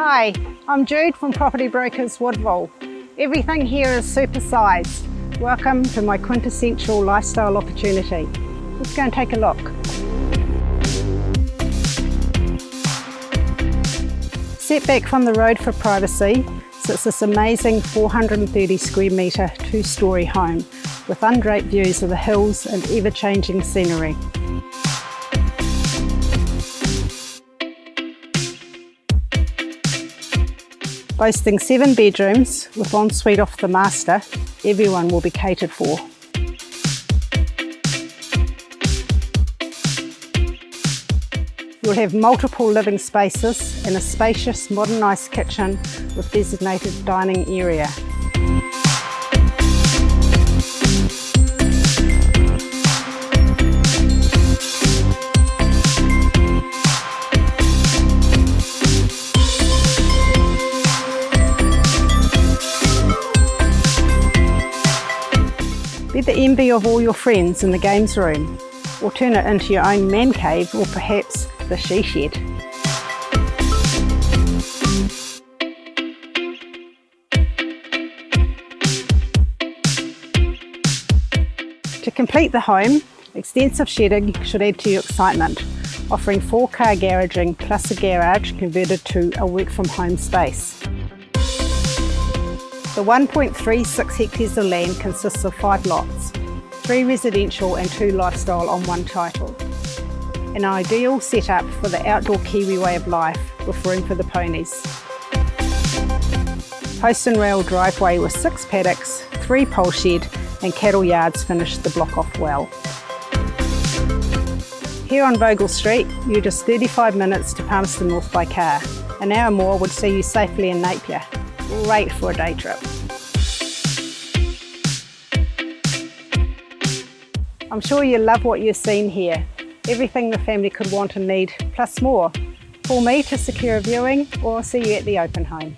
Hi, I'm Jude from Property Brokers Woodville. Everything here is supersized. Welcome to my quintessential lifestyle opportunity. Let's go and take a look. Set back from the road for privacy sits this amazing 430 square metre two-storey home with undraped views of the hills and ever-changing scenery. Boasting 7 bedrooms with ensuite off the master, everyone will be catered for. You'll have multiple living spaces and a spacious modernised kitchen with designated dining area. Be the envy of all your friends in the games room, or turn it into your own man cave, or perhaps the she shed. To complete the home, extensive shedding should add to your excitement, offering 4-car garaging plus a garage converted to a work from home space. The 1.36 hectares of land consists of 5 lots, 3 residential and 2 lifestyle on one title. An ideal setup for the outdoor Kiwi way of life with room for the ponies. Post and rail driveway with 6 paddocks, 3 pole shed and cattle yards finish the block off well. Here on Vogel Street, you're just 35 minutes to Palmerston North by car. An hour more would see you safely in Napier. Great for a day trip. I'm sure you love what you've seen here. Everything the family could want and need, plus more. Call me to secure a viewing or I'll see you at the open home.